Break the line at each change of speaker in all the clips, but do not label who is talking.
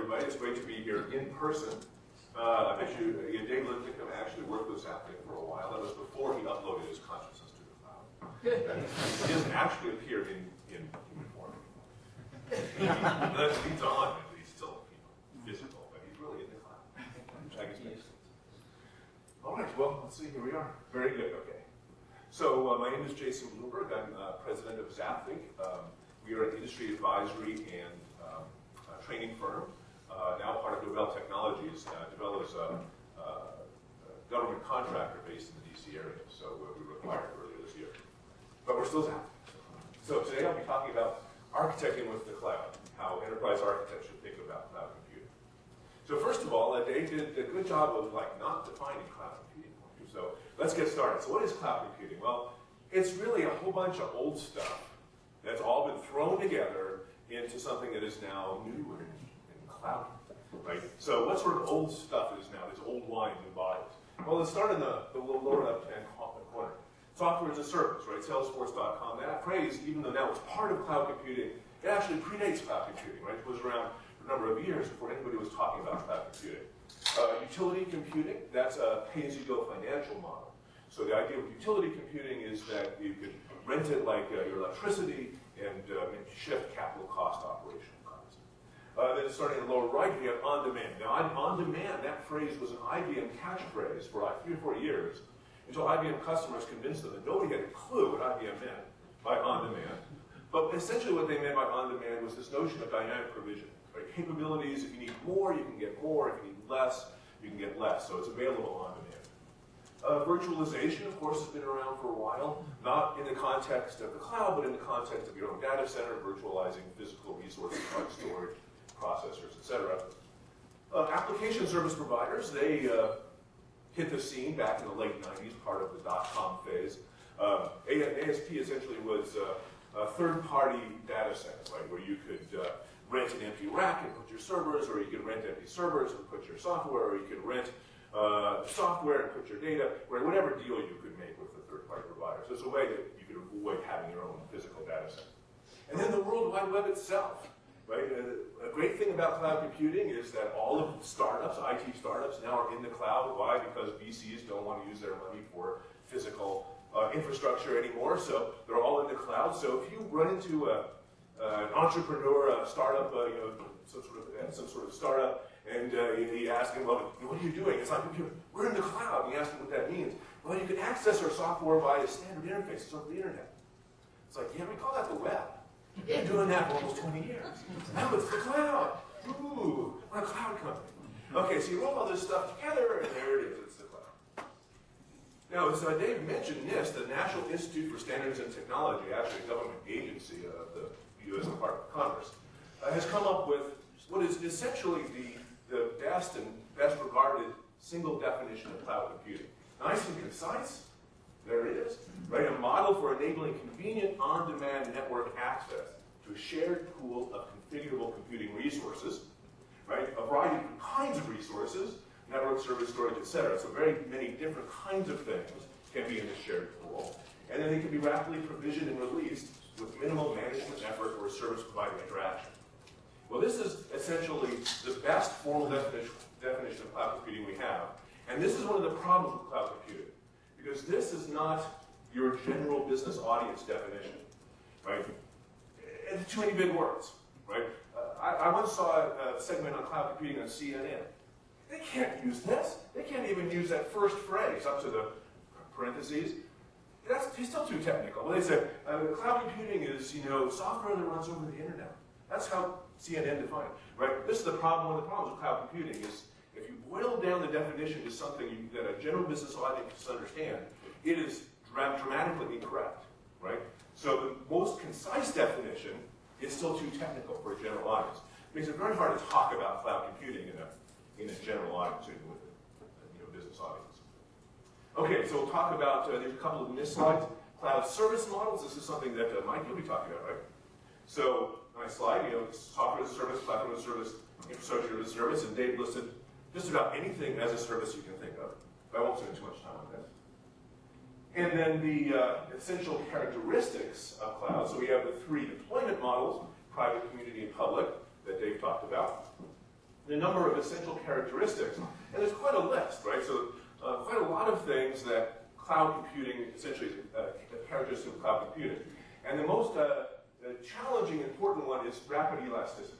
everybody. It's great to be here in person. I bet you, Dave Linthicum actually worked with ZapThink for a while. That was before he uploaded his consciousness to the cloud. He doesn't actually appear in human form. He's on, but he's still physical, but he's really in the cloud, which I guess makes sense. All right, well, let's see, here we are. Very good, okay. So my name is Jason Bloomberg. I'm president of ZapThink. We are an industry advisory and training firm, now part of Dovèl Technologies. Dovèl is a government contractor based in the DC area, so we were acquired earlier this year. But we're still ZapThink. So today I'll be talking about architecting with the cloud, how enterprise architects should think about cloud computing. So first of all, Dave did a good job of not defining cloud computing. So let's get started. So what is cloud computing? Well, it's really a whole bunch of old stuff that's all been thrown together into something that is now new and cloud, right? So what sort of old stuff is now, this old wine, new bottles? Well, let's start in the little lower left-hand corner. Software as a service, right? Salesforce.com. That phrase, even though now it's part of cloud computing, it actually predates cloud computing, right? It was around for a number of years before anybody was talking about cloud computing. Utility computing, that's a pay-as-you-go financial model. So the idea with utility computing is that you could rent it like your electricity and shift capital cost, operational cost. Then starting in the lower right, we have on-demand. Now, on-demand, that phrase was an IBM catchphrase for like 3 or 4 years until IBM customers convinced them that nobody had a clue what IBM meant by on-demand. But essentially what they meant by on-demand was this notion of dynamic provision. Right? Capabilities, if you need more, you can get more. If you need less, you can get less. So it's available on demand. Virtualization, of course, has been around for a while, not in the context of the cloud, but in the context of your own data center, virtualizing physical resources like storage, processors, etc. Application service providers, they hit the scene back in the late 90s, part of the dot-com phase. ASP essentially was a third-party data center, right, where you could rent an empty rack and put your servers, or you could rent empty servers and put your software, or you could rent software and put your data, or whatever deal you could make with the third-party provider. So it's a way that you could avoid having your own physical data center. And then the World Wide Web itself, right? A great thing about cloud computing is that all of the startups, IT startups, now are in the cloud. Why? Because VCs don't want to use their money for physical infrastructure anymore, so they're all in the cloud. So if you run into an entrepreneur, a startup, some sort of startup, and you ask him, well, what are you doing? It's like, we're in the cloud. And you ask him what that means. Well, you can access our software via standard interfaces over the internet. It's like, yeah, we call that the web. We've been doing that for almost 20 years. Now it's the cloud. Ooh, we're a cloud company. Okay, so you roll all this stuff together, and there it is. It's the cloud. Now, as Dave mentioned, NIST, the National Institute for Standards and Technology, actually a government agency of the U.S. Department of Commerce, has come up with what is essentially the best and best regarded single definition of cloud computing. Nice and concise, there it is, right? A model for enabling convenient on-demand network access to a shared pool of configurable computing resources, right? A variety of kinds of resources, network, service, storage, etc. So very many different kinds of things can be in this shared pool. And then they can be rapidly provisioned and released with minimal management effort or service provider interaction. Well, this is essentially the best formal definition of cloud computing we have. And this is one of the problems with cloud computing, because this is not your general business audience definition, right? It's too many big words, right? I once saw a segment on cloud computing on CNN. They can't use this. They can't even use that first phrase up to the parentheses. It's still too technical. Well, they said cloud computing is, software that runs over the internet. That's how CNN defined it, right? This is the problem. One of the problems with cloud computing is if you boil down the definition to something that a general business audience can understand, it is dramatically incorrect, right? So the most concise definition is still too technical for a general audience. It makes it very hard to talk about cloud computing in a general audience, with a business audience. Okay, so we'll talk about, there's a couple of missed slides. Cloud service models, this is something that Mike, you'll be talking about, right? So, nice slide, software as a service, platform as a service, infrastructure as a service, and Dave listed just about anything as a service you can think of. But I won't spend too much time on that. And then the essential characteristics of cloud. So we have the 3 deployment models, private, community, and public, that Dave talked about. a number of essential characteristics, and there's quite a list, right? So quite a lot of things that cloud computing essentially is a characteristic of cloud computing. And the most challenging, important one is rapid elasticity.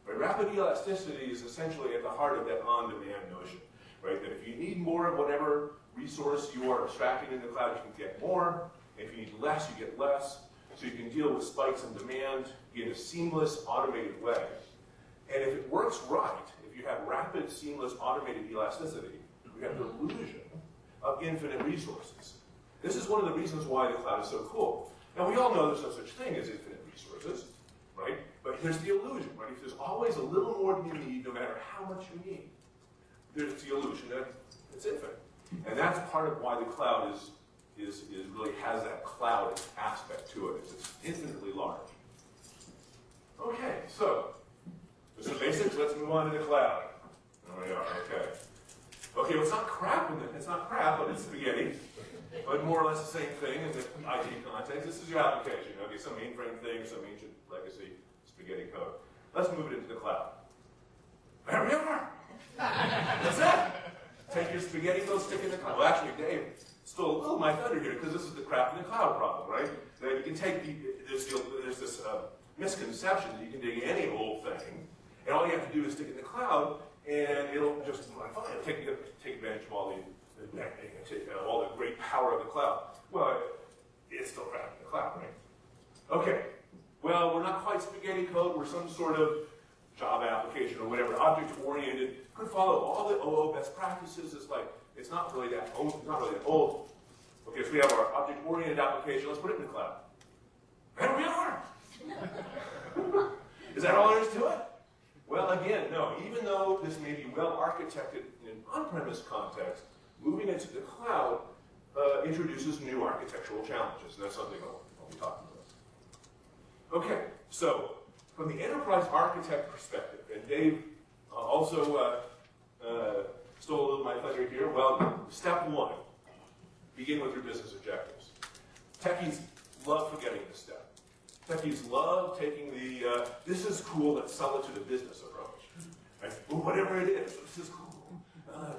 Right? Rapid elasticity is essentially at the heart of that on-demand notion, right? That if you need more of whatever resource you are abstracting in the cloud, you can get more. If you need less, you get less. So you can deal with spikes in demand in a seamless, automated way. And if it works right, if you have rapid, seamless, automated elasticity, you have the illusion of infinite resources. This is one of the reasons why the cloud is so cool. Now, we all know there's no such thing as infinite resources, right? But here's the illusion, right? If there's always a little more than you need, no matter how much you need, there's the illusion that it's infinite. And that's part of why the cloud is really has that cloud aspect to it. It's infinitely large. Okay, so there's some basics. Let's move on to the cloud. There we are. Okay. Okay, well, it's not crap, but it's spaghetti. But more or less the same thing in the IT context. This is your application. Okay, some mainframe thing, some ancient legacy spaghetti code. Let's move it into the cloud. There we are. That's it. Take your spaghetti code, stick it in the cloud. Well, actually, Dave stole a little my thunder here because this is the crap in the cloud problem, right? That you can take there's this misconception that you can take any old thing, and all you have to do is stick it in the cloud, and it'll just run fine. It'll take advantage of all the great power of the cloud. Well, it's still crap in the cloud, right? Okay. Well, we're not quite spaghetti code. We're some sort of Java application or whatever, object-oriented. Could follow all the OO best practices. It's not really that old. Okay, so we have our object-oriented application. Let's put it in the cloud. There we are. Is that all there is to it? Well, again, no. Even though this may be well architected in an on-premise context, moving it to the cloud introduces new architectural challenges, and that's something I'll be talking about. Okay, so from the enterprise architect perspective, and Dave also stole a little of my thunder here. Well, step one, begin with your business objectives. Techies love forgetting this step. Techies love taking the, this is cool, let's sell it to the business approach. Right? Well, whatever it is, this is cool.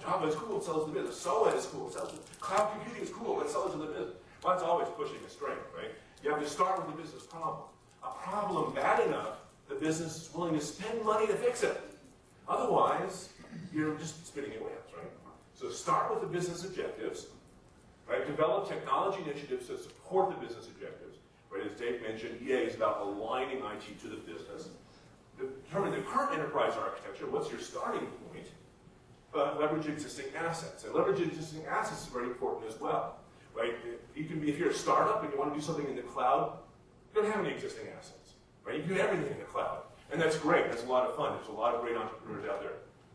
Java is cool, let's sell it to the business. SOA is cool, let's sell it to cloud computing is cool, let's sell it to the business. Well, that's always pushing a string, right? You have to start with the business problem. A problem bad enough, the business is willing to spend money to fix it. Otherwise, you're just spinning your wheels, right? So start with the business objectives, right? Develop technology initiatives that support the business objectives, right? As Dave mentioned, EA is about aligning IT to the business. Determine the current enterprise architecture. What's your starting point? Leverage existing assets. And leverage existing assets is very important as well, right? You can be, if you're a startup and you want to do something in the cloud, you don't have any existing assets, right? You can do everything in the cloud. And that's great. That's a lot of fun. There's a lot of great entrepreneurs out there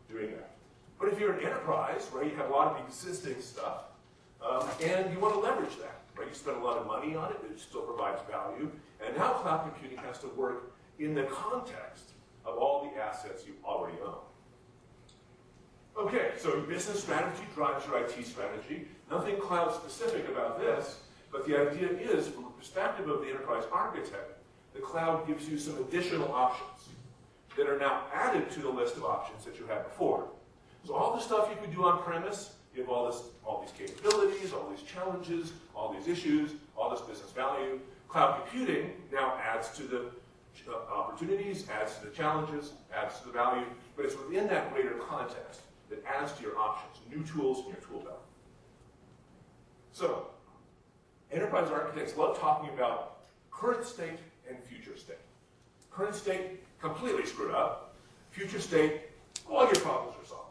doing that. But if you're an enterprise, right, you have a lot of existing stuff, and you want to leverage that, right? You spend a lot of money on it, it still provides value, and now cloud computing has to work in the context of all the assets you already own. Okay, so your business strategy drives your IT strategy. Nothing cloud-specific about this, but the idea is, from the perspective of the enterprise architect, the cloud gives you some additional options that are now added to the list of options that you had before. So all the stuff you could do on-premise, you have all these capabilities, all these challenges, all these issues, all this business value. Cloud computing now adds to the opportunities, adds to the challenges, adds to the value, but it's within that greater context that adds to your options, new tools in your tool belt. So, enterprise architects love talking about current state and future state. Current state, completely screwed up. Future state, all your problems are solved.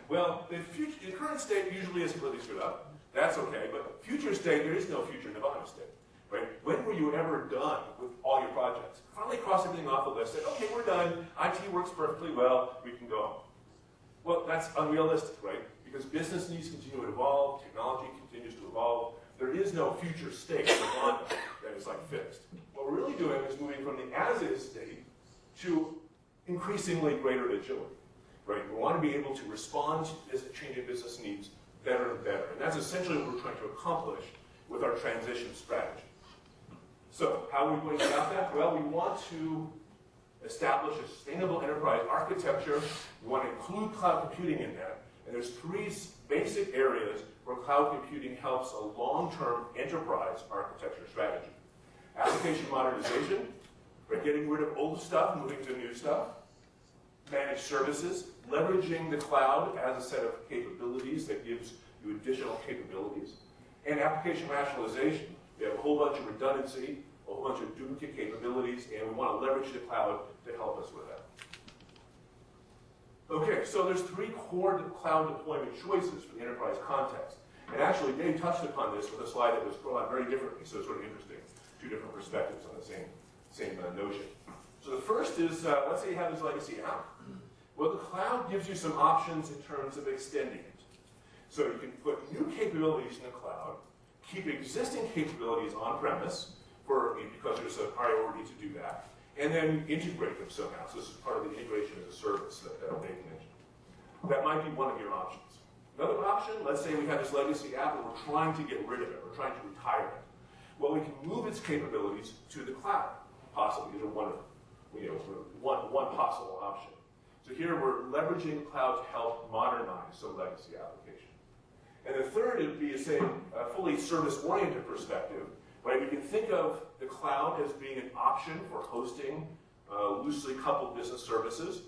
Well, the current state usually isn't really screwed up. That's okay, but future state, there is no future nirvana state. Right? When were you ever done with all your projects? Finally cross everything off the list, say, okay, we're done, IT works perfectly well, we can go home. Well, that's unrealistic, right? Because business needs continue to evolve, technology continues to evolve. There is no future state nirvana that is like fixed. What we're really doing is moving from the as-is state to increasingly greater agility. Right? We want to be able to respond to changing business needs better and better. And that's essentially what we're trying to accomplish with our transition strategy. So, how are we going about that? Well, we want to establish a sustainable enterprise architecture. We want to include cloud computing in that. And there's three basic areas where cloud computing helps a long-term enterprise architecture strategy. Application modernization, right, getting rid of old stuff, moving to new stuff. Managed services, leveraging the cloud as a set of capabilities that gives you additional capabilities. And application rationalization. We have a whole bunch of redundancy, a whole bunch of duplicate capabilities, and we want to leverage the cloud to help us with that. Okay, so there's three core cloud deployment choices for the enterprise context. And actually, Dave touched upon this with a slide that was drawn very differently, so it's sort of interesting. Two different perspectives on the same notion. So the first is, let's say you have this legacy app. Well, the cloud gives you some options in terms of extending it. So you can put new capabilities in the cloud, keep existing capabilities on-premise, because there's a priority to do that, and then integrate them somehow. So this is part of the integration as a service that Dave mentioned. That might be one of your options. Another option, let's say we have this legacy app and we're trying to get rid of it, we're trying to retire it. Well, we can move its capabilities to the cloud, possibly. These are one possible option. So here we're leveraging the cloud to help modernize some legacy application. And the third would be a fully service-oriented perspective, right? We can think of the cloud as being an option for hosting loosely coupled business services,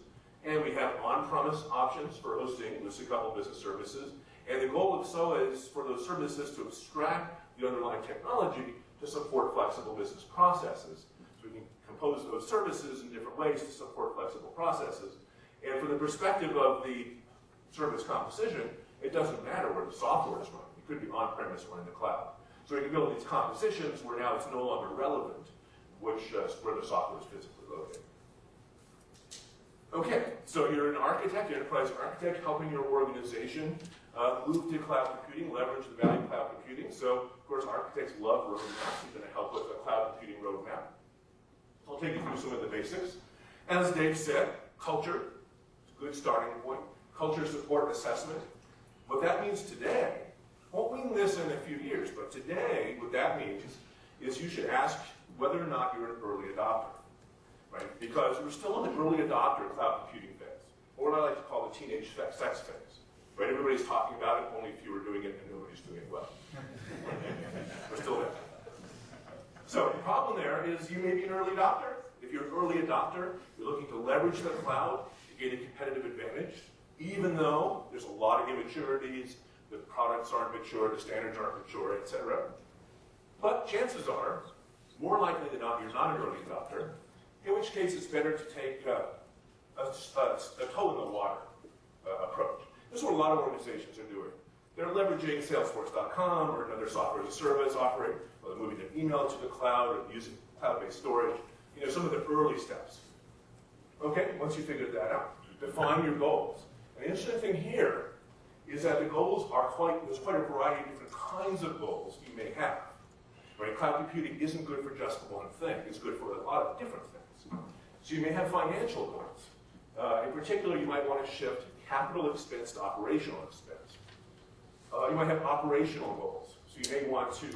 and we have on-premise options for hosting loosely coupled business services. And the goal of SOA is for those services to abstract the underlying technology to support flexible business processes. So we can compose those services in different ways to support flexible processes. And from the perspective of the service composition, it doesn't matter where the software is running. It could be on-premise or in the cloud. So we can build these compositions where now it's no longer relevant where the software is physically located. Okay, so you're an architect, enterprise architect, helping your organization move to cloud computing, leverage the value of cloud computing. So, of course, architects love roadmaps. You're going to help with a cloud computing roadmap. So I'll take you through some of the basics. As Dave said, culture is a good starting point. Culture support assessment. What that means today, won't mean this in a few years, but today, what that means is you should ask whether or not you're an early adopter, right? Because we're still in the early adopter cloud computing phase, or what I like to call the teenage sex phase, right? Everybody's talking about it, only a few are doing it, and nobody's doing it well. We're still there. So the problem there is you may be an early adopter. If you're an early adopter, you're looking to leverage the cloud to gain a competitive advantage, even though there's a lot of immaturities, the products aren't mature, the standards aren't mature, etc. But chances are, more likely than not, you're not an early adopter, in which case it's better to take a toe in the water approach. This is what a lot of organizations are doing. They're leveraging Salesforce.com or another software as a service offering, or they're moving their email to the cloud or using cloud-based storage. You know, some of the early steps. Okay, once you figured that out, define your goals. And the interesting thing here is that the goals are there's quite a variety of different kinds of goals you may have. Right? Cloud computing isn't good for just one thing. It's good for a lot of different things. So you may have financial goals. In particular, you might want to shift capital expense to operational expense. You might have operational goals. So you may want to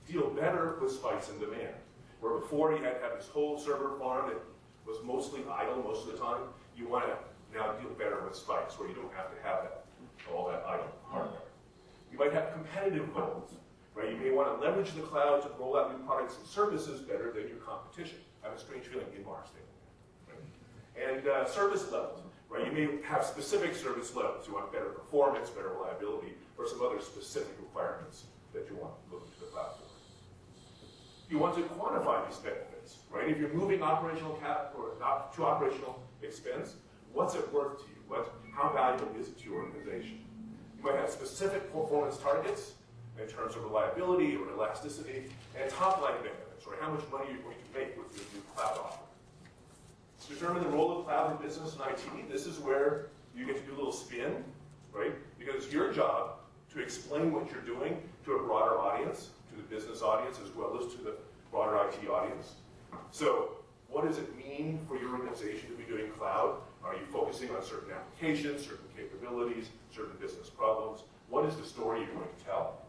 deal better with spikes in demand. Where before you had to have this whole server farm that was mostly idle most of the time, you want to now deal better with spikes where you don't have to have all that idle hardware. You might have competitive goals, right? You may want to leverage the cloud to roll out new products and services better than your competition. I have a strange feeling Inmar statement there, right? And service levels, right? You may have specific service levels. You want better performance, better reliability, or some other specific requirements that you want to look into the cloud for. You want to quantify these benefits, right? If you're moving operational to operational expense, what's it worth to you? How valuable is it to your organization? You might have specific performance targets in terms of reliability or elasticity, and top-line benefits, right? How much money you're going to make with your new cloud offering. To determine the role of cloud in business and IT, this is where you get to do a little spin, right? Because it's your job to explain what you're doing to a broader audience, to the business audience, as well as to the broader IT audience. So what does it mean for your organization to be doing cloud? Are you focusing on certain applications, certain capabilities, certain business problems? What is the story you're going to tell?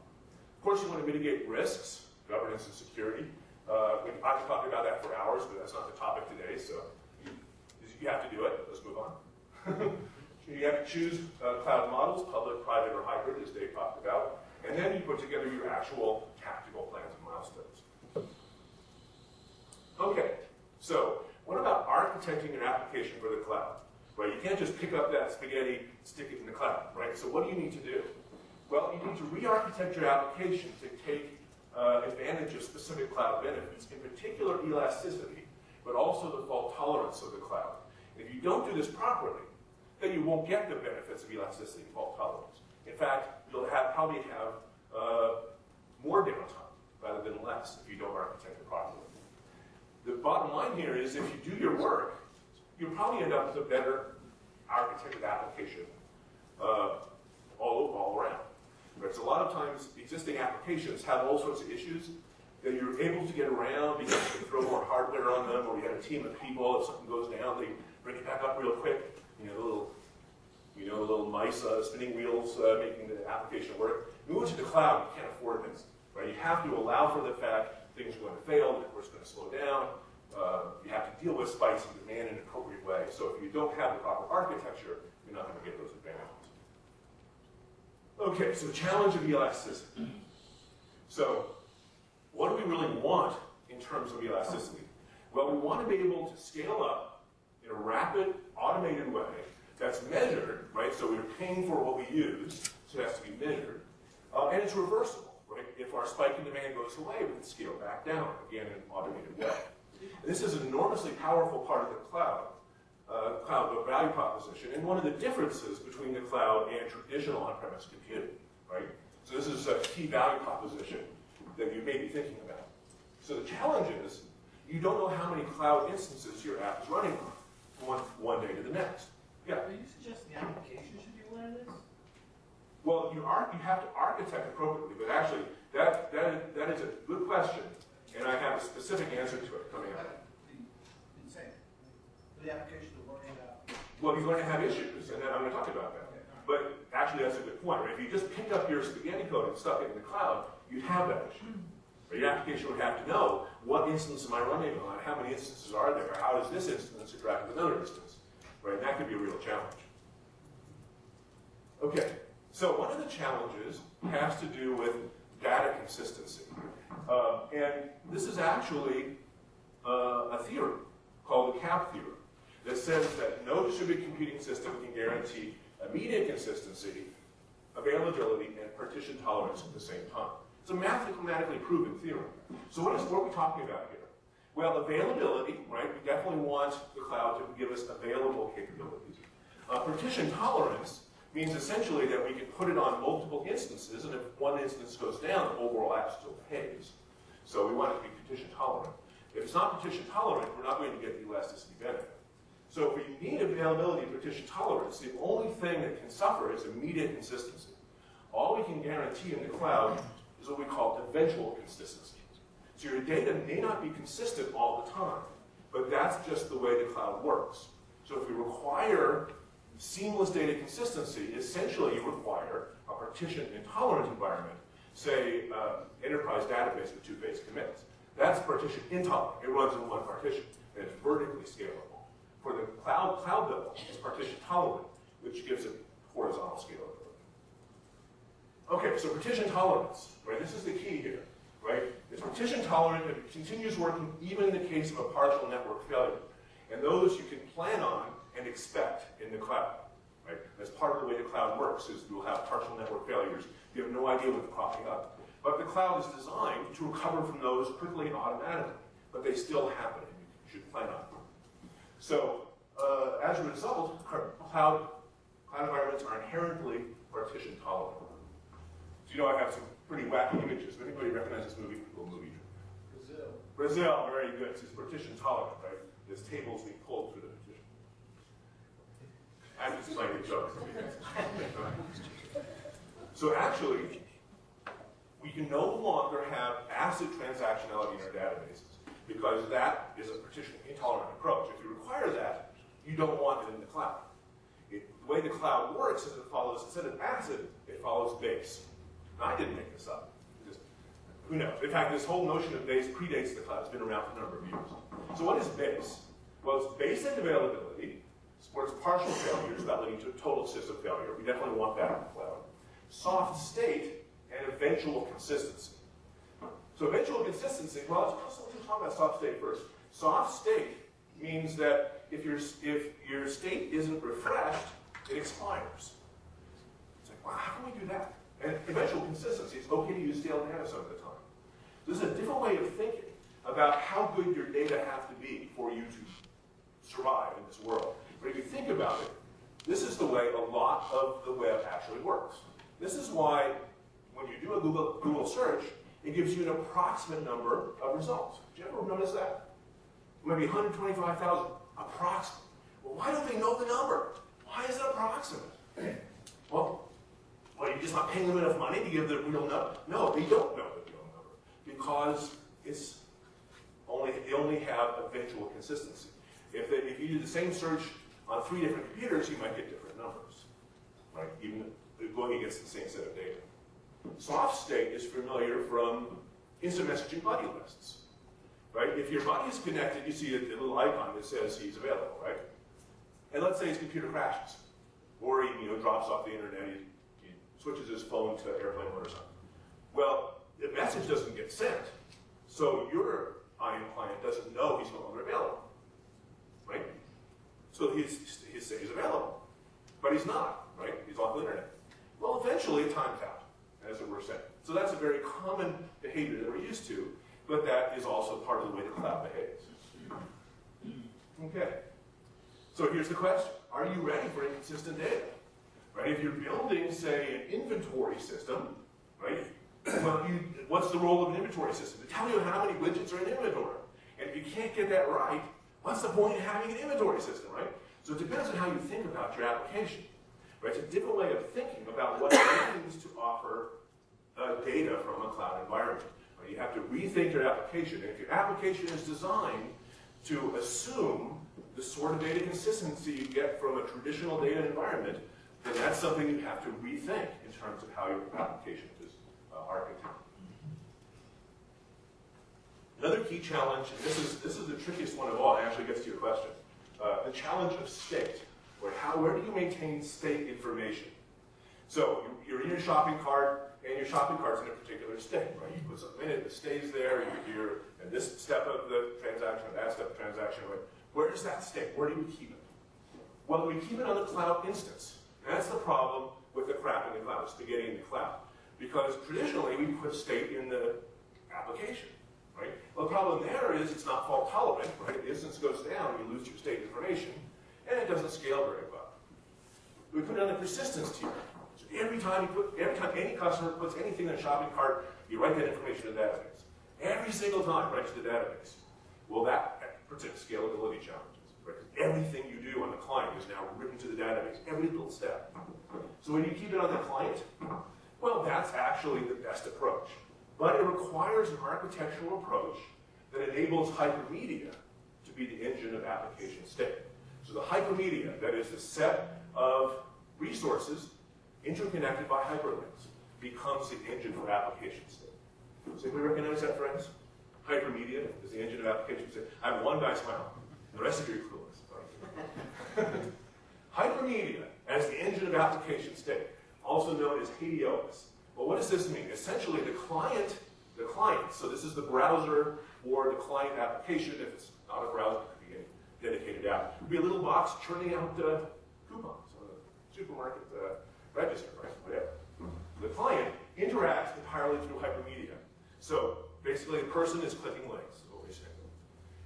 Of course, you want to mitigate risks, governance and security. I could talk about that for hours, but that's not the topic today, so you have to do it. Let's move on. You have to choose cloud models, public, private, or hybrid, as Dave talked about, and then you put together your actual tactical plans and milestones. Okay, so what about architecting your application for the cloud? Right, you can't just pick up that spaghetti, stick it in the cloud, right? So what do you need to do? Well, you need to re-architect your application to take advantage of specific cloud benefits, in particular elasticity, but also the fault tolerance of the cloud. If you don't do this properly, then you won't get the benefits of elasticity and fault tolerance. In fact, you'll probably have more downtime rather than less if you don't architect it properly. The bottom line here is if you do your work, you'll probably end up with a better architected application all around. Right? So a lot of times, existing applications have all sorts of issues that you're able to get around because you can throw more hardware on them, or you have a team of people. If something goes down, they bring it back up real quick. Little mice spinning wheels making the application work. Move to the cloud, you can't afford this. Right? You have to allow for the fact things are going to fail, the network's going to slow down. You have to deal with spikes in demand in an appropriate way. So if you don't have the proper architecture, you're not going to get those advantages. Okay, so challenge of elasticity. So what do we really want in terms of elasticity? Well, we want to be able to scale up in a rapid, automated way that's measured, right? So we're paying for what we use, so it has to be measured. And it's reversible, right? If our spike in demand goes away, we can scale back down, again, in an automated way. This is an enormously powerful part of the cloud value proposition, and one of the differences between the cloud and traditional on-premise computing, right? So this is a key value proposition that you may be thinking about. So the challenge is, you don't know how many cloud instances your app is running on from one day to the next. Yeah?
Are you suggesting the application should be aware of this?
Well, you have to architect appropriately, but actually, that is a good question, and I have a specific answer to it coming up.
Insane. The application is worrying about.
Well, you're going to have issues, and I'm going to talk about that.
Okay.
But actually, that's a good point, right? If you just picked up your spaghetti code and stuck it in the cloud, you'd have that issue. But your application would have to know, what instance am I running on? How many instances are there? How does this instance interact with another instance? Right? And that could be a real challenge. Okay, so one of the challenges has to do with data consistency. And this is actually a theory called the CAP theorem that says that no distributed computing system can guarantee immediate consistency, availability, and partition tolerance at the same time. It's a mathematically proven theorem. So what are we talking about here? Well, availability, right? We definitely want the cloud to give us available capabilities. Partition tolerance means essentially that we can put it on multiple instances, and if one instance goes down, the overall app still behaves. So we want it to be partition tolerant. If it's not partition tolerant, we're not going to get the elasticity benefit. So if we need availability and partition tolerance, the only thing that can suffer is immediate consistency. All we can guarantee in the cloud is what we call eventual consistency. So your data may not be consistent all the time, but that's just the way the cloud works. So if we require seamless data consistency, essentially you require a partition intolerant environment, say enterprise database with two-phase commits. That's partition intolerant. It runs in one partition, and it's vertically scalable. For the cloud level, it's partition tolerant, which gives it horizontal scalability. Okay, so partition tolerance, right? This is the key here, right? It's partition tolerant and it continues working even in the case of a partial network failure. And those you can plan on and expect in the cloud, right? That's part of the way the cloud works, is you'll have partial network failures. You have no idea what's popping up. But the cloud is designed to recover from those quickly and automatically, but they still happen, and you should plan on them. So, as a result, cloud environments are inherently partition tolerant. So, you know, I have some pretty wacky images. Does anybody recognize this movie? Little movie. Brazil, very good. It's partition tolerant, right? There's tables being pulled through the partition. I'm just playing a joke. So actually, we can no longer have ACID transactionality in our databases because that is a partition intolerant approach. If you require that, you don't want it in the cloud. The way the cloud works is it follows, instead of ACID, it follows base. Now, I didn't make this up. Who knows? In fact, this whole notion of base predates the cloud. It's been around for a number of years. So what is base? Well, it's base and availability, supports partial failures without leading to a total system failure. We definitely want that in the cloud. Soft state and eventual consistency. So eventual consistency, well, let's talk about soft state first. Soft state means that if your state isn't refreshed, it expires. It's like, wow, how can we do that? And eventual consistency, it's okay to use stale data some of the time. This is a different way of thinking about how good your data have to be for you to survive in this world. But if you think about it, this is the way a lot of the web actually works. This is why when you do a Google search, it gives you an approximate number of results. Did you ever notice that? Maybe 125,000, approximate. Well, why don't they know the number? Why is it approximate? Well, you're just not paying them enough money to give the real number? No, they don't know the real number because they only have eventual consistency. If you do the same search on 3 different computers, you might get different numbers, right? Even going against the same set of data. Soft state is familiar from instant messaging buddy lists, right? If your buddy is connected, you see a little icon that says he's available, right? And let's say his computer crashes, or he drops off the internet, he switches his phone to airplane mode or something. Well, the message doesn't get sent, so your IM client doesn't know he's no longer available, right? So he stays available, but he's not, right? He's off the internet. Well, eventually it times out, as it were said. So that's a very common behavior that we're used to, but that is also part of the way the cloud behaves. Okay. So here's the question. Are you ready for inconsistent data? Right? If you're building, say, an inventory system, right? Well, what's the role of an inventory system? To tell you how many widgets are in inventory. And if you can't get that right, what's the point of having an inventory system, right? So it depends on how you think about your application. Right? It's a different way of thinking about what it means to offer data from a cloud environment. Right? You have to rethink your application. And if your application is designed to assume the sort of data consistency you get from a traditional data environment, then that's something you have to rethink in terms of how your application is architected. Another key challenge, and this is the trickiest one of all, and actually gets to your question, the challenge of state. Where do you maintain state information? So you're in your shopping cart, and your shopping cart's in a particular state, right? You put something in it, it stays there, you're at this step of the transaction, that step of the transaction, right? Where is that state? Where do we keep it? Well, we keep it on the cloud instance. And that's the problem with the crap in the cloud, spaghetti in the cloud. Because traditionally, we put state in the application, right? Well, the problem there is it's not fault tolerant, right? The instance goes down, you lose your state information, and it doesn't scale very well. We put it on the persistence tier. So every time any customer puts anything in a shopping cart, you write that information to the database. Every single time, right to the database. Well, that presents scalability challenges, right? Everything you do on the client is now written to the database, every little step. So when you keep it on the client, well, that's actually the best approach. But it requires an architectural approach that enables hypermedia to be the engine of application state. So the hypermedia, that is the set of resources interconnected by hyperlinks, becomes the engine for application state. Does anybody recognize that, friends? Hypermedia is the engine of application state. I have one guy smiling. The rest of you are clueless. Hypermedia as the engine of application state, also known as HDOS. Well, what does this mean? Essentially, the client, so this is the browser or the client application. If it's not a browser, it could be a dedicated app. It would be a little box churning out coupons on the supermarket register, right? Whatever. The client interacts entirely through hypermedia. So basically, the person is clicking links, is what we're saying.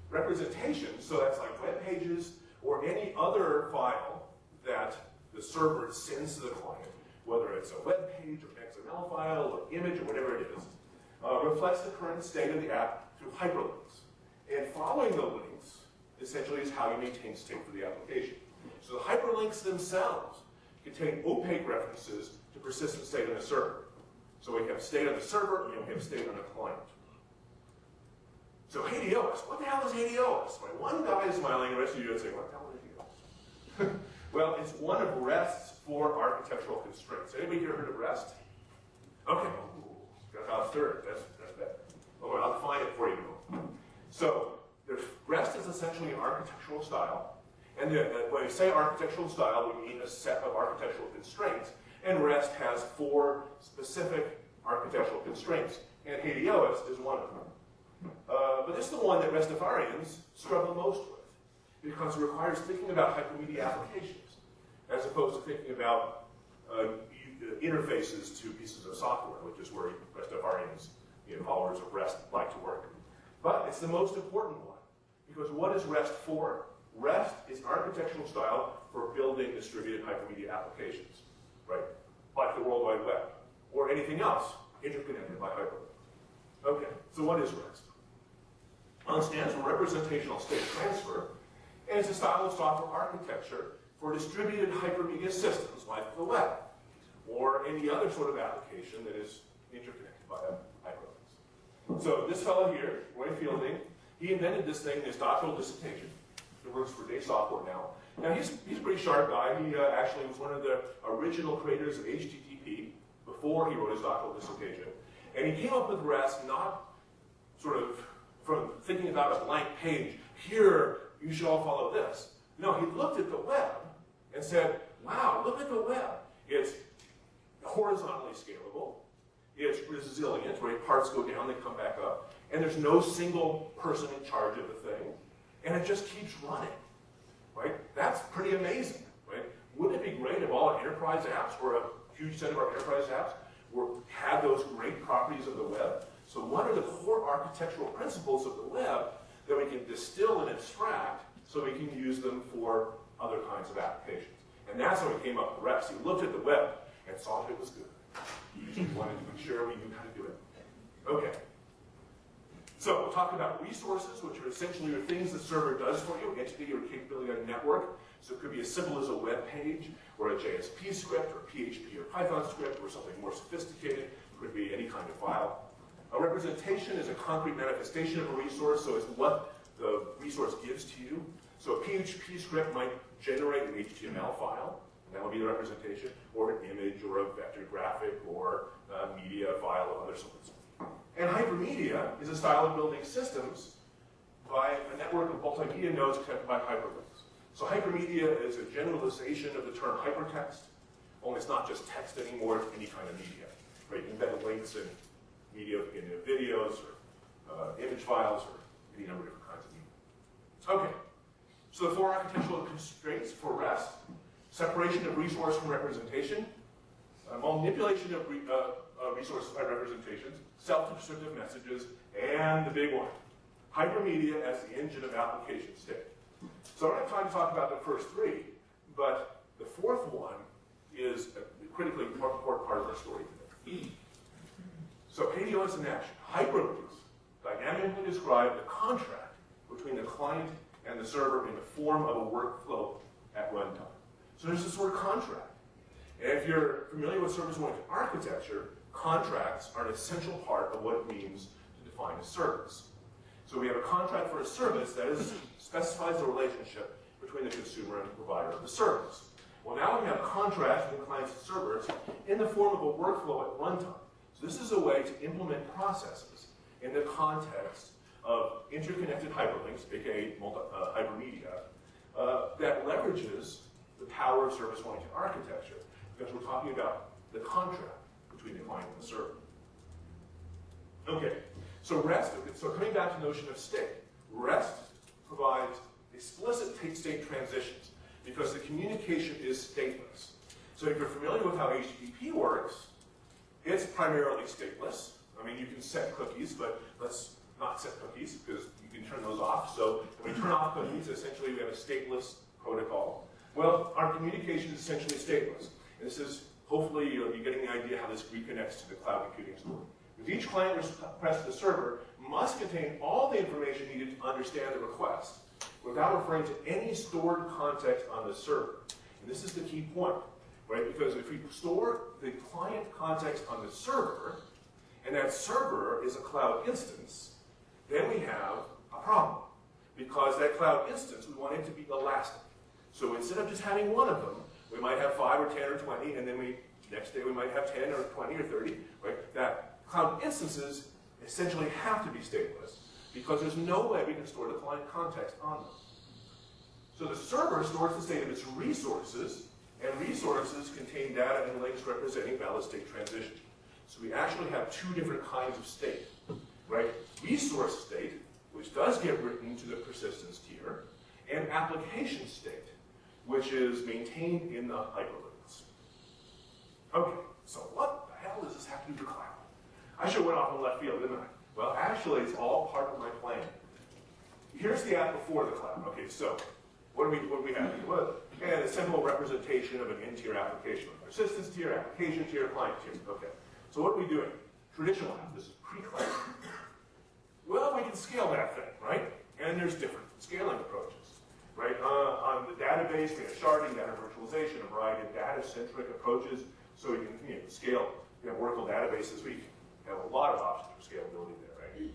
Representation, so that's like web pages or any other file that the server sends to the client, whether it's a web page or an XML file or image or whatever it is, reflects the current state of the app through hyperlinks. And following the links, essentially, is how you maintain state for the application. So the hyperlinks themselves contain opaque references to persistent state on the server. So we have state on the server, and we have state on the client. So HDOS, what the hell is HDOS? Right? One guy is smiling, the rest of you are saying, what the hell is HDOS? Well, it's one of REST's 4 architectural constraints. Anybody here heard of REST? Okay, got about a third. That's better. Well, I'll define it for you. So, REST is essentially an architectural style. And when we say architectural style, we mean a set of architectural constraints. And REST has 4 specific architectural constraints. And HDOS is one of them. But this is the one that Restafarians struggle most with, because it requires thinking about hypermedia applications, as opposed to thinking about interfaces to pieces of software, which is where Restafarians, followers of REST, like to work. But it's the most important one, because what is REST for? REST is architectural style for building distributed hypermedia applications, right? Like the World Wide Web, or anything else interconnected by hyperlink. Okay, so what is REST? Well, it stands for Representational State Transfer, and it's a style of software architecture for distributed hypermedia systems like the web, or any other sort of application that is interconnected by hyperlinks. So this fellow here, Roy Fielding, he invented this thing in his doctoral dissertation. He works for Day Software now. Now he's a pretty sharp guy. He actually was one of the original creators of HTTP before he wrote his doctoral dissertation. And he came up with REST not sort of from thinking about a blank page, here, you should all follow this. No, he looked at the web and said, wow, look at the web. It's horizontally scalable. It's resilient, right? Parts go down, they come back up. And there's no single person in charge of the thing. And it just keeps running, right? That's pretty amazing, right? Wouldn't it be great if all our enterprise apps, or a huge set of our enterprise apps, had those great properties of the web? So what are the core architectural principles of the web that we can distill and abstract so we can use them for other kinds of applications? And that's how we came up with REST. He looked at the web and saw that it was good. He wanted to make sure we knew how to do it. Okay. So we'll talk about resources, which are essentially the things the server does for you, entity or capability on a network. So it could be as simple as a web page, or a JSP script, or PHP or Python script, or something more sophisticated. It could be any kind of file. A representation is a concrete manifestation of a resource, so it's what the resource gives to you. So a PHP script might generate an HTML file, and that would be the representation, or an image, or a vector graphic, or a media file of other sorts. And hypermedia is a style of building systems by a network of multimedia nodes connected by hyperlinks. So hypermedia is a generalization of the term hypertext, only it's not just text anymore, it's any kind of media. Right? You embed links in media, in videos, or image files, or any number of different kinds of media. Okay, so the 4 architectural constraints for REST: separation of resource from representation, manipulation of resources by representations, self-descriptive messages, and the big one, hypermedia as the engine of application state. So I don't have time to talk about the first 3, but the 4th one is a critically important part of our story today. So HDOS in action. Hyperlinks dynamically describe the contract between the client and the server in the form of a workflow at runtime. So there's this sort of contract. And if you're familiar with service-oriented architecture, contracts are an essential part of what it means to define a service. So we have a contract for a service that specifies the relationship between the consumer and the provider of the service. Well, now we have contracts between clients and servers in the form of a workflow at runtime. So this is a way to implement processes in the context of interconnected hyperlinks, aka hypermedia, that leverages the power of service-oriented architecture, because we're talking about the contract between the client and the server. Okay, so REST, so coming back to the notion of state, REST provides explicit state transitions because the communication is stateless. So if you're familiar with how HTTP works, it's primarily stateless. I mean, you can set cookies, but let's not set cookies because you can turn those off. So when we turn off cookies, essentially we have a stateless protocol. Well, our communication is essentially stateless. And this is, hopefully, you're getting the idea how this reconnects to the cloud computing story. Because each client request to the server must contain all the information needed to understand the request without referring to any stored context on the server. And this is the key point, right? Because if we store the client context on the server, and that server is a cloud instance, then we have a problem. Because that cloud instance, we want it to be elastic. So instead of just having one of them, we might have 5 or 10 or 20, and then next day we might have 10 or 20 or 30, right? That cloud instances essentially have to be stateless because there's no way we can store the client context on them. So the server stores the state of its resources, and resources contain data and links representing valid state transition. So we actually have two different kinds of state, right? Resource state, which does get written to the persistence tier, and application state, which is maintained in the hyperlinks. Okay, so what the hell does this have to do with cloud? I should have went off in left field, didn't I? Well, actually, it's all part of my plan. Here's the app before the cloud. Okay, so what do we have here? Well, and a simple representation of an n-tier application. Persistence tier, application tier, client tier. Okay, so what are we doing? Traditional app, this is pre-cloud. Well, we can scale that thing, right? And there's different scaling approaches, right? On the database, we have sharding, data virtualization, a variety of data-centric approaches, so we can scale. We have Oracle databases, we have a lot of options for scalability there, right?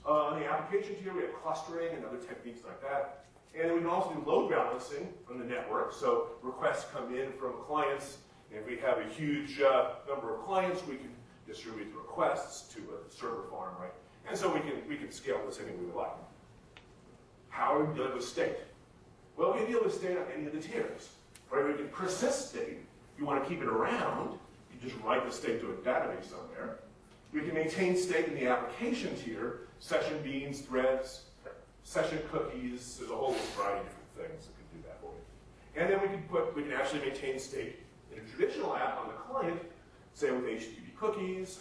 On the application tier, we have clustering and other techniques like that. And then we can also do load balancing on the network, so requests come in from clients. And if we have a huge number of clients, we can distribute the requests to a server farm, right? And so we can scale this any way we like. How are we dealing with state? Well, we deal with state on any of the tiers, right? We can persist state. If you want to keep it around, you just write the state to a database somewhere. We can maintain state in the application tier, session beans, threads, session cookies. There's a whole variety of different things that can do that for you. And then we can actually maintain state in a traditional app on the client, say with HTTP cookies,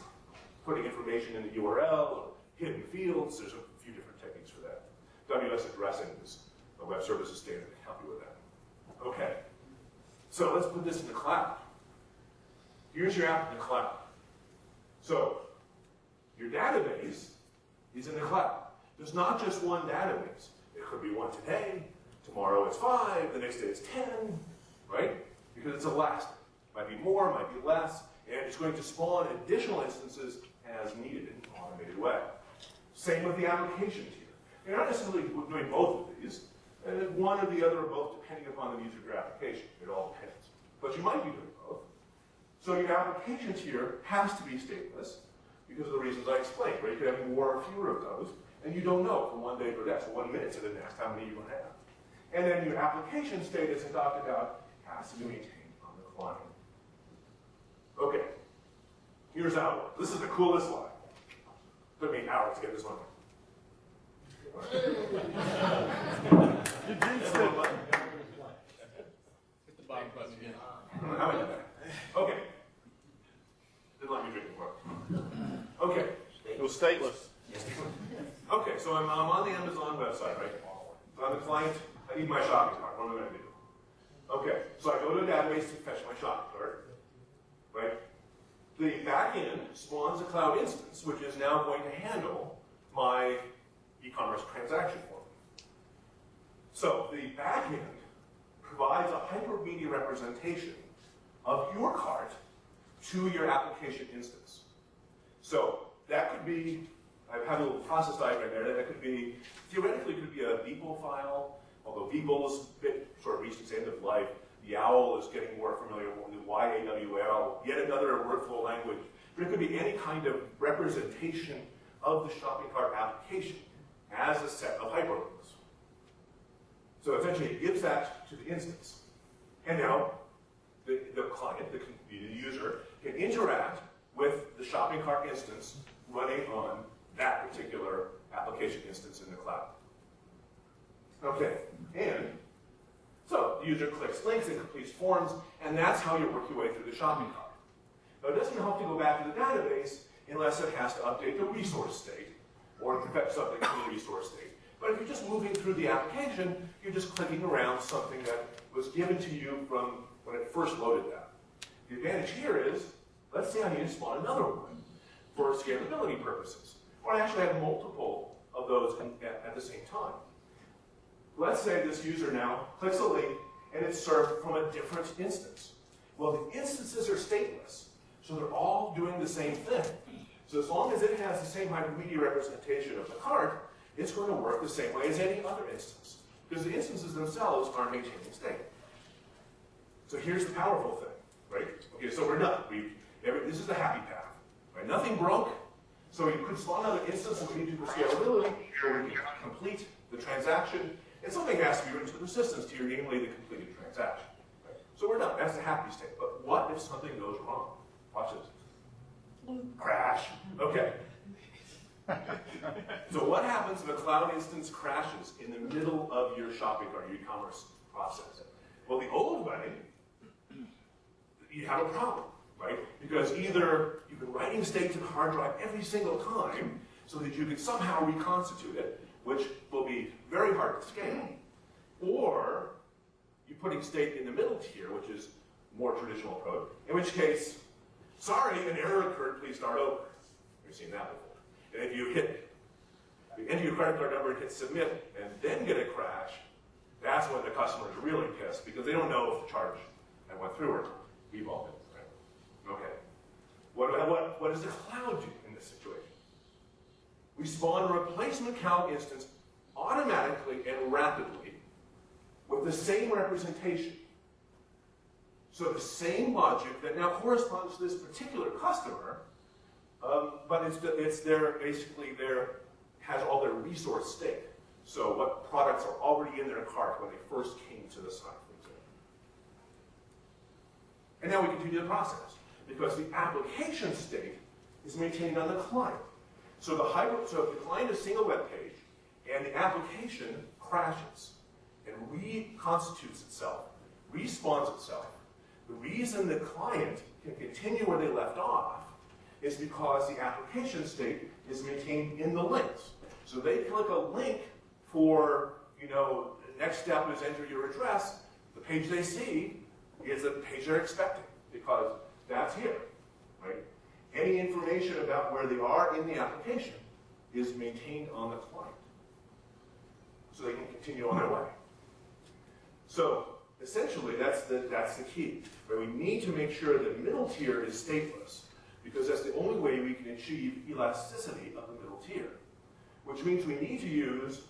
putting information in the URL, or hidden fields. There's a few different techniques for that. WS addressing is a web services standard to help you with that. Okay, so let's put this in the cloud. Here's your app in the cloud. So your database is in the cloud. There's not just one database. It could be one today, tomorrow it's 5, the next day it's 10, right? Because it's elastic. Might be more, might be less, and it's going to spawn additional instances as needed in an automated way. Same with the application tier. You're not necessarily doing both of these, and one or the other or both depending upon the needs of your application. It all depends. But you might be doing both. So your application tier has to be stateless because of the reasons I explained, right? You could have more or fewer of those, and you don't know from one day to the next, 1 minute to the next, how many you're going to have. And then your application state, as I talked about, has to be maintained on the client. Okay, here's how it works. This is the coolest slide. Took me hours to get this one.
Hit the bottom button again.
How many? Okay. Didn't let me drink more. Okay.
It was stateless.
Okay, so I'm on the Amazon website, right? So I'm the client. I need my shopping cart. What am I going to do? Okay, so I go to a database to fetch my shopping cart, right? The backend spawns a cloud instance, which is now going to handle my e-commerce transaction for me. So the backend provides a hypermedia representation of your cart to your application instance. So that could be, I've had a little process diagram there, that could be, theoretically it could be a Beeple file, although Beeple is a bit sort of reached its end of life. The OWL is getting more familiar with the YAWL, yet another workflow language. But it could be any kind of representation of the shopping cart application as a set of hyperlinks. So essentially it gives that to the instance. And now the client, the user, can interact with the shopping cart instance running on that particular application instance in the cloud. Okay, and so the user clicks links and completes forms, and that's how you work your way through the shopping cart. Now it doesn't help to go back to the database unless it has to update the resource state or fetch something from the resource state. But if you're just moving through the application, you're just clicking around something that was given to you from when it first loaded that. The advantage here is, let's say I need to spawn another one for scalability purposes. Or I actually have multiple of those at the same time. Let's say this user now clicks a link and it's served from a different instance. Well, the instances are stateless, so they're all doing the same thing. So as long as it has the same hypermedia representation of the cart, it's going to work the same way as any other instance, because the instances themselves aren't maintaining state. So here's the powerful thing, right? Okay, so we're done. This is the happy path, right? Nothing broke, So you could spawn another instance and redo for scalability, or we can complete the transaction, and something has to be written to the persistence tier, namely the completed transaction. Right? So we're done. That's the happy state. But what if something goes wrong? Watch this. Crash. Okay. So what happens if a cloud instance crashes in the middle of your shopping cart, your e-commerce process? Well, the old way, you have a problem, right? Because either you've been writing state to the hard drive every single time so that you can somehow reconstitute it, which will be very hard to scale, or you're putting state in the middle tier, which is more traditional approach, in which case, sorry, an error occurred, please start over. You've seen that before. And if you enter your credit card number and hit submit, and then get a crash, that's when the customer is really pissed, because they don't know if the charge that went through or not. We've all been, right? Okay. What does the cloud do in this situation? We spawn a replacement cloud instance automatically and rapidly with the same representation. So the same logic that now corresponds to this particular customer, but has all their resource state. So what products are already in their cart when they first came to the site, for example. And now we continue the process, because the application state is maintained on the client. So if the client is a single web page, and the application crashes and reconstitutes itself, respawns itself, the reason the client can continue where they left off is because the application state is maintained in the links. So they click a link for, the next step is enter your address. The page they see is the page they're expecting, because that's here, right? Any information about where they are in the application is maintained on the client, so they can continue on their way. So essentially, that's the key. Right? We need to make sure the middle tier is stateless, because that's the only way we can achieve elasticity of the middle tier, which means we need to use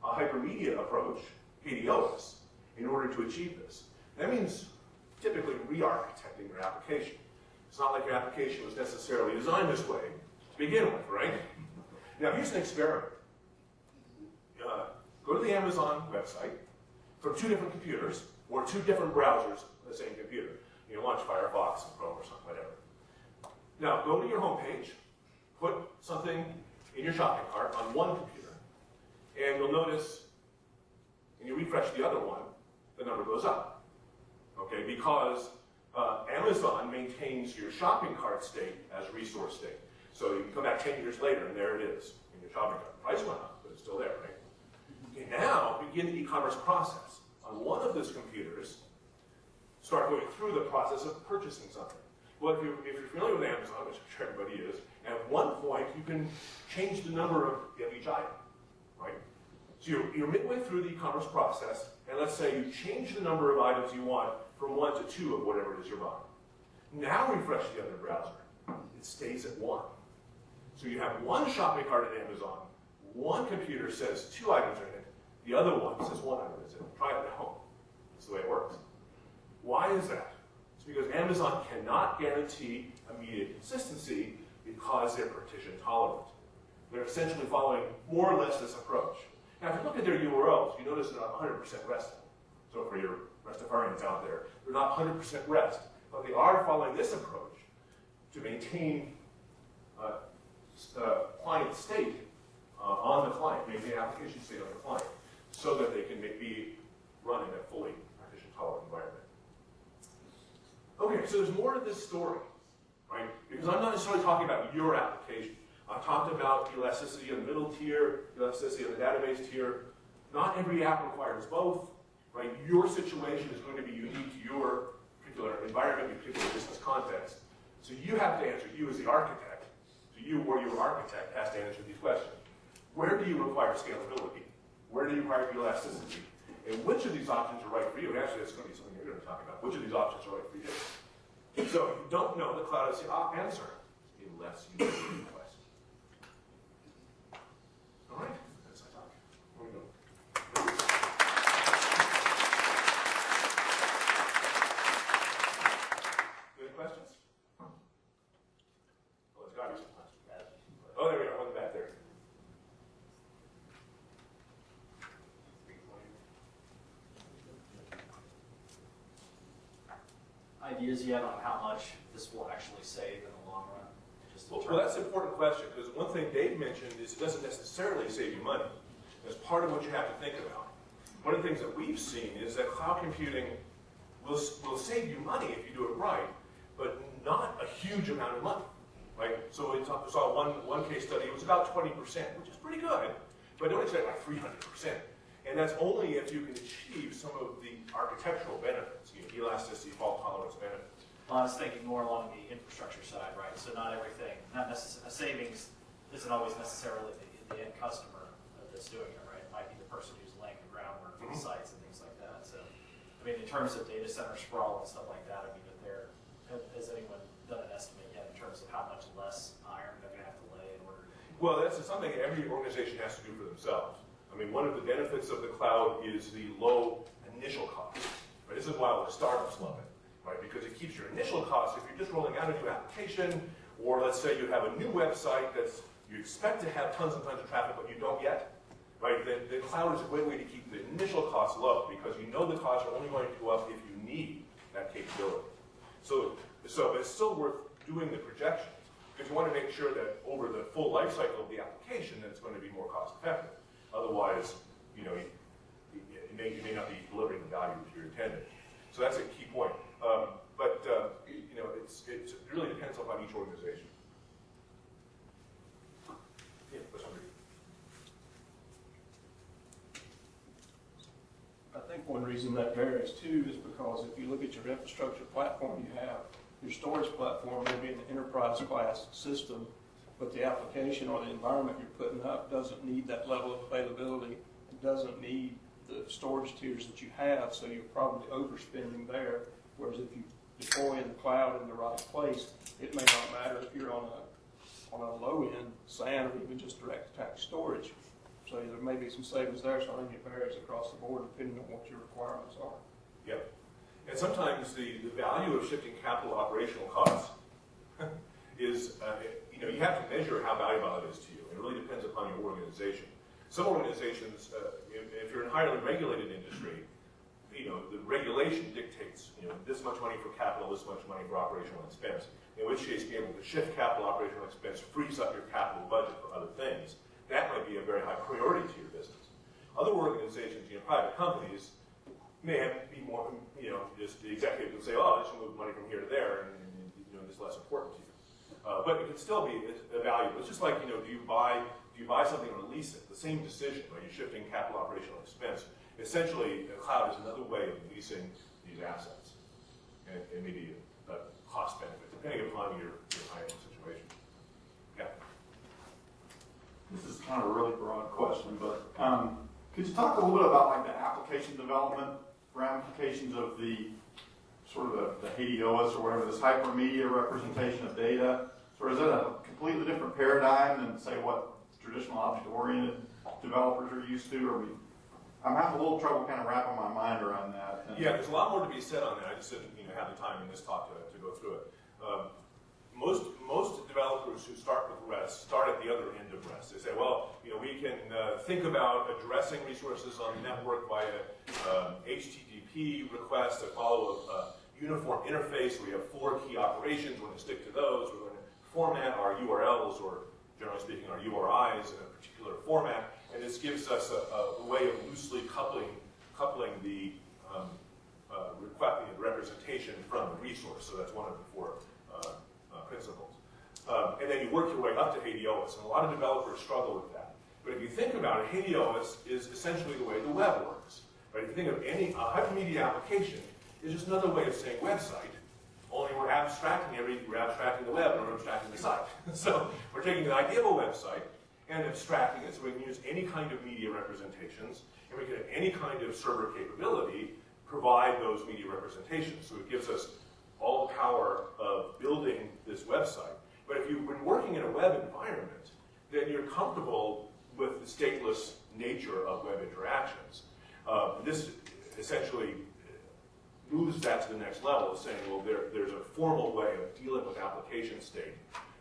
a hypermedia approach, HDOS, in order to achieve this. That means typically re-architecting your application. It's not like your application was necessarily designed this way to begin with, right? Now here's an experiment. Go to the Amazon website from 2 different computers, or 2 different browsers on the same computer. You launch Firefox, Chrome, or something, whatever. Now go to your home page, put something in your shopping cart on one computer, and you'll notice, when you refresh the other one, the number goes up. Okay, because Amazon maintains your shopping cart state as resource state. So you can come back 10 years later, and there it is in your shopping cart. Price went up, but it's still there, right? Okay, now begin the e-commerce process. On one of those computers, start going through the process of purchasing something. Well, if you're familiar with Amazon, which I'm sure everybody is, at one point you can change the number of each item, right? So you're midway through the e-commerce process, and let's say you change the number of items you want from 1 to 2 of whatever it is you're buying. Now refresh the other browser. It stays at 1. So you have one shopping cart at Amazon, one computer says 2 items are in it, the other one says 1 item is in it. Try it at home. That's the way it works. Why is that? It's because Amazon cannot guarantee immediate consistency because they're partition tolerant. They're essentially following more or less this approach. Now, if you look at their URLs, you notice they're not 100% REST. So for your Rastafarians out there, they're not 100% REST, but they are following this approach to maintain client state on the client, maintain application state on the client, so that they can be run in a fully partition tolerant environment. Okay, so there's more to this story, right? Because I'm not necessarily talking about your application. I talked about elasticity on the middle tier, elasticity on the database tier. Not every app requires both, right? Your situation is going to be unique to your particular environment, your particular business context. So you have to answer, you as the architect, so you or your architect has to answer these questions. Where do you require scalability? Where do you require elasticity? And which of these options are right for you? And actually, that's going to be something you're going to talk about. Which of these options are right for you? So if you don't know, the cloud is the answer, unless you request. All right, that's my talk. Where we go? Any questions? Well, there's got to be some questions.
ideas yet on how much this will actually save in the long run? Just in
Well, that's
terms
an important question, because one thing Dave mentioned is it doesn't necessarily save you money. That's part of what you have to think about. One of the things that we've seen is that cloud computing will save you money if you do it right, but not a huge amount of money. Right? So we saw one case study, it was about 20%, which is pretty good, but don't expect like 300%. And that's only if you can achieve some of the architectural benefits, elasticity, fault tolerance benefits.
Well, I was thinking more along the infrastructure side, right? So not everything, not necessarily, a savings isn't always necessarily the end customer that's doing it, right? It might be the person who's laying the groundwork for the sites and things like that. So, I mean, in terms of data center sprawl and stuff like that, I mean, has anyone done an estimate yet in terms of how much less iron they're going to have to lay in order to...
Well, that's something every organization has to do for themselves. I mean, one of the benefits of the cloud is the low initial cost. Right? This is why the startups love it, right? Because it keeps your initial costs. If you're just rolling out a new application, or let's say you have a new website that's you expect to have tons and tons of traffic, but you don't yet, right? The cloud is a great way to keep the initial costs low because you know the costs are only going to go up if you need that capability. So it's still worth doing the projections because you want to make sure that over the full life cycle of the application that it's going to be more cost effective. Otherwise, you may not be delivering the value that you're intending. So that's a key point. It really depends upon each organization. Yeah, question.
I think one reason that varies too is because if you look at your infrastructure platform you have, your storage platform may be an enterprise class system, but the application or the environment you're putting up doesn't need that level of availability. It doesn't need the storage tiers that you have, so you're probably overspending there. Whereas if you deploy in the cloud in the right place, it may not matter if you're on a low-end SAN or even just direct attach storage. So there may be some savings there, so I think it varies across the board depending on what your requirements are.
Yep. And sometimes the value of shifting capital operational costs is, you have to measure how valuable it is to you. It really depends upon your organization. Some organizations, if you're in a highly regulated industry, the regulation dictates, this much money for capital, this much money for operational expense. In which case, being able to shift capital operational expense frees up your capital budget for other things. That might be a very high priority to your business. Other organizations, private companies, may be more, just the executive would say, oh, I should move money from here to there, and it's less important to you. But it can still be a valuable. It's just like, do you buy something or lease it? The same decision, right? You're shifting capital operational expense. Essentially, the cloud is another way of leasing these assets, and maybe a cost benefit, depending upon your high-end situation. Yeah.
This is kind of a really broad question, but could you talk a little bit about like the application development ramifications of the sort of the HDOS or whatever, this hypermedia representation of data? So is that a completely different paradigm than say what traditional object-oriented developers are used to? Or I'm having a little trouble kind of wrapping my mind around that.
Yeah, there's a lot more to be said on that. I just didn't have the time in this talk to go through it. Most developers who start with REST start at the other end of REST. They say, well, we can think about addressing resources on the network via HTTP requests that follow a uniform interface. We have 4 key operations. We're going to stick to those. We're going to format our URLs, or generally speaking, our URIs in a particular format. And this gives us a way of loosely coupling the representation from the resource. So that's one of the 4 principles. And then you work your way up to HDOS, and a lot of developers struggle with that. But if you think about it, HDOS is essentially the way the web works. Right? If you think of any hypermedia application, it's just another way of saying website, only we're abstracting the web and we're abstracting the site. So we're taking the idea of a website and abstracting it so we can use any kind of media representations, and we can, at any kind of server capability, provide those media representations. So it gives us all the power of building this website. But if you've been working in a web environment, then you're comfortable with the stateless nature of web interactions. This essentially moves that to the next level of saying, well, there's a formal way of dealing with application state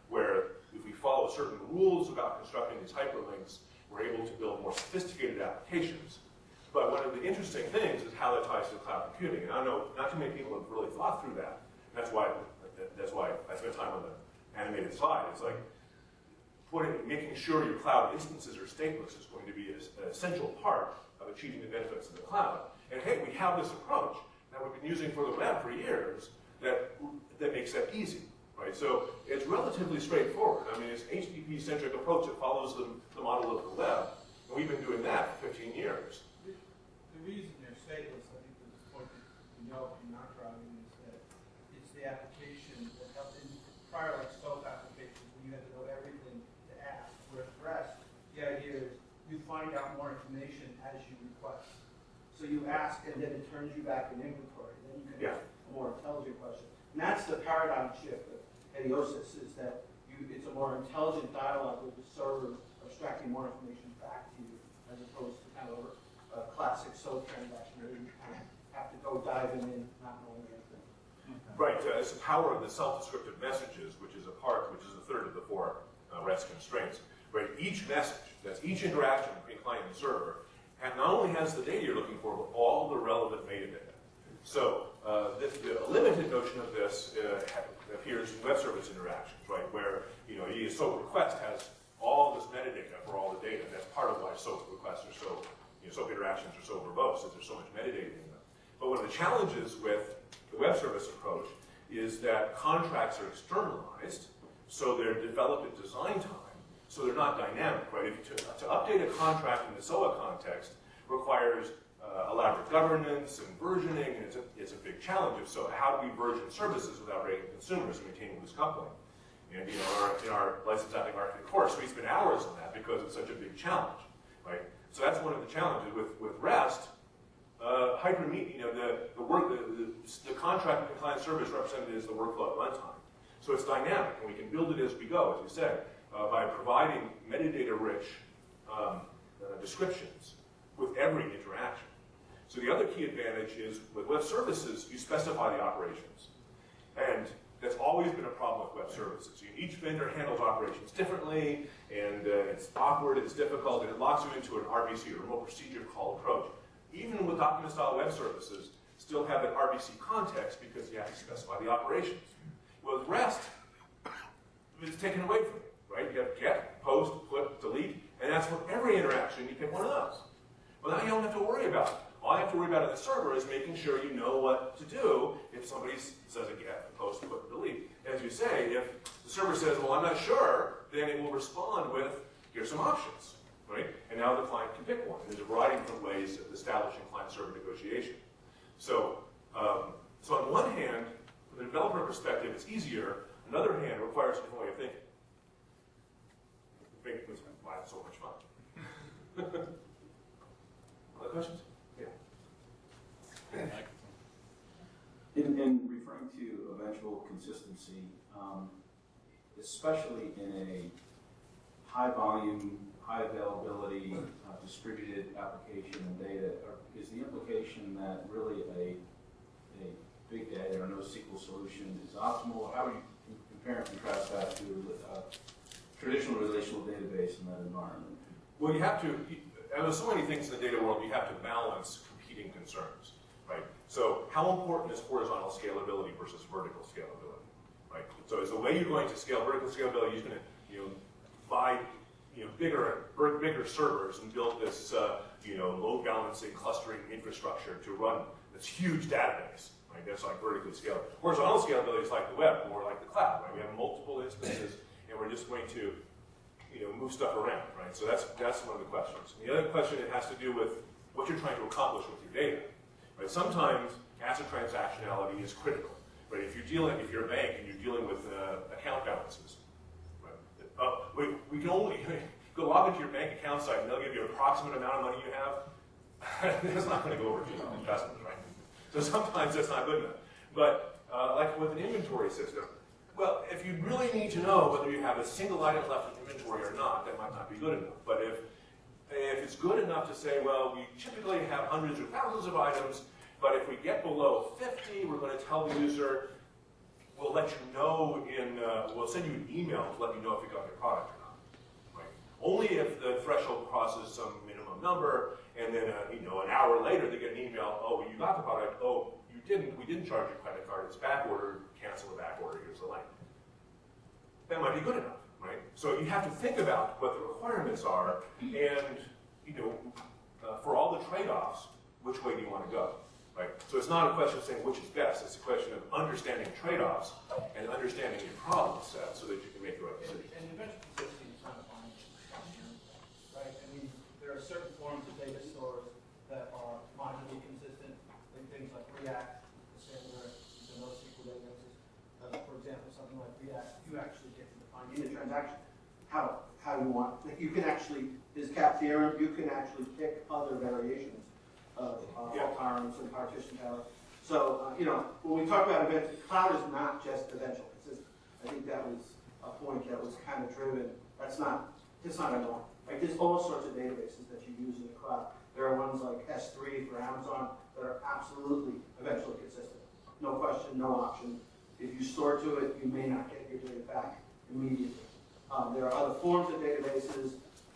where if we follow certain rules about constructing these hyperlinks, we're able to build more sophisticated applications. But one of the interesting things is how that ties to cloud computing. And I know not too many people have really thought through that. That's why I spent time on the animated slide. It's like making sure your cloud instances are stateless is going to be an essential part of achieving the benefits of the cloud. And hey, we have this approach that we've been using for the web for years that makes that easy, right? So it's relatively straightforward. I mean, it's an HTTP-centric approach that follows the model of the web. And we've been doing that for 15 years.
The reason they're stateless, I think the point that you know if you're not driving is that it's the application that helped in prior like SOAP applications where you had to know everything to ask. Whereas REST, the idea is you find out more information as you request. So you ask and then it turns you back an inventory. Then you can ask a more intelligent question. And that's the paradigm shift of Hediosis is that it's a more intelligent dialogue with the server abstracting more information back to you as opposed to kind of a classic SOAP transaction where you kind of have to go diving in, not knowing anything.
Right, it's the power of the self-descriptive messages, which is a third of the 4 REST constraints. Right, each message, that's each interaction between client and server, and not only has the data you're looking for, but all the relevant metadata. So the limited notion of this appears in web service interactions, right, where a SOAP request has all this metadata for all the data. That's part of why SOAP requests are so, SOAP interactions are so verbose, is there's so much metadata in them. But one of the challenges with the web service approach is that contracts are externalized, so they're developed at design time, so they're not dynamic, right? To update a contract in the SOA context requires elaborate governance and versioning, and it's a big challenge. So how do we version services without breaking consumers and maintaining loose coupling? And in our licensed ZapThink architect course, we spend hours on that because it's such a big challenge, right? So that's one of the challenges with REST. The contract with the client service represented is the workflow at runtime. So it's dynamic, and we can build it as we go, as you said, by providing metadata-rich descriptions with every interaction. So the other key advantage is with web services, you specify the operations. And that's always been a problem with web services. Each vendor handles operations differently, and it's awkward, it's difficult, and it locks you into an RPC, or remote procedure call approach. Even with document-style web services, still have an RPC context because you have to specify the operations. With REST, it's taken away from you, right? You have get, post, put, delete, and that's for every interaction, you pick one of those. Well, now you don't have to worry about it. All you have to worry about in the server is making sure you know what to do if somebody says a get, post, put, delete. As you say, if the server says, well, I'm not sure, then it will respond with, here's some options, right? And now the client can pick one. There's a variety of different ways of establishing client-server negotiation. So, so on one hand, from the developer perspective, it's easier. On the other hand, it requires a different way of thinking. I think that's why it's so much fun. Other questions? Yeah.
In referring to eventual consistency, especially in a high volume, high availability, distributed application and data, is the implication that really a big data or NoSQL solution is optimal? How would you compare and contrast that to a traditional relational database in that environment?
Well, you have to, there's so many things in the data world, you have to balance competing concerns, right? So how important is horizontal scalability versus vertical scalability, right? So is the way you're going to scale vertical scalability, you're going to buy bigger servers and build this load balancing clustering infrastructure to run this huge database, right? That's like vertically scaled. Horizontal scalability is like the web, more like the cloud, right? We have multiple instances, and we're just going to move stuff around, right? So that's one of the questions. And the other question, it has to do with what you're trying to accomplish with your data, right? Sometimes asset transactionality is critical, right? If you're a bank and you're dealing with account balances, right? We can only go log into your bank account site and they'll give you an approximate amount of money you have. That's not going to go over to investments, right? So sometimes that's not good enough. But like with an inventory system, well, if you really need to know whether you have a single item left in inventory or not, that might not be good enough. But if it's good enough to say, well, we typically have hundreds or thousands of items, but if we get below 50, we're going to tell the user, we'll let you know we'll send you an email to let you know if you got your product or not. Right? Only if the threshold crosses some minimum number, and then an hour later they get an email, oh, you got the product, oh, you we didn't charge your credit card, it's back ordered, cancel the back order, here's the link. That might be good enough, right? So you have to think about what the requirements are, and for all the trade-offs, which way do you want to go, right? So it's not a question of saying which is best, it's a question of understanding trade-offs and understanding your problem set so that you can make the right decision.
And eventually, consistency is trying to find right? I mean, there are certain forms of data stores that are modularly consistent, things like React, Cassandra, and those SQL databases. For example, something like React, you actually get to define in the transaction how you want. Like you can actually, this cap theorem, you can actually pick other variations of fault tolerance and partition power. So, when we talk about event, cloud is not just eventual consistent. I think that was a point that was kind of driven. It's not at all. Like there's all sorts of databases that you use in the cloud. There are ones like S3 for Amazon that are absolutely eventually consistent. No question, no option. If you store to it, you may not get your data back immediately. There are other forms of databases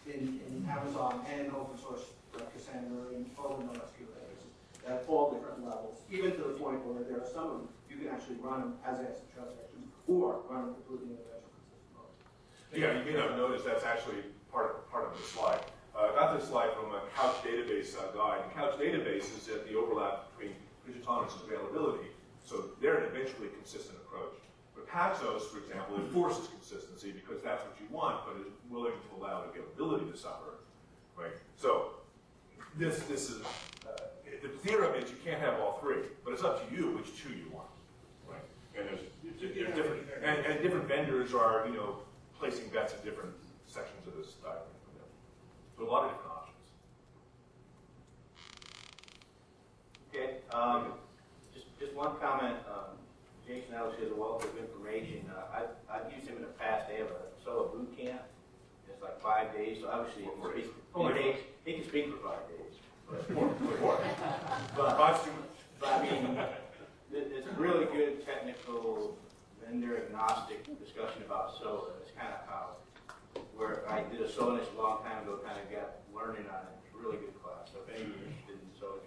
in Amazon and open source like Cassandra and all the NoSQL databases at all different levels, even to the point where there are some of them you can actually run them as ASIC transactions or run them completely in a eventual consistent mode.
Yeah, you may not notice that's actually part of the slide. I got this slide from a Couch Database guide. And Couch Database is at the overlap between partition tolerance and availability, so they're an eventually consistent approach. But Paxos, for example, enforces consistency because that's what you want, but is willing to allow availability to suffer, right? So this is the theorem is you can't have all three, but it's up to you which two you want, right? And there's different and different vendors are placing bets in different sections of this diagram. So a lot of different options.
Okay, just one comment. Jason obviously has a wealth of information. I've used him in the past. They have a solo boot camp. It's like 5 days, so obviously he can speak. He can speak for 5 days. But I mean, it's a really good technical vendor agnostic discussion about solar. It's kind of how where I did a solar a long time ago, kind of got learning on it. It's a really good class. So if anyone's interested in solar,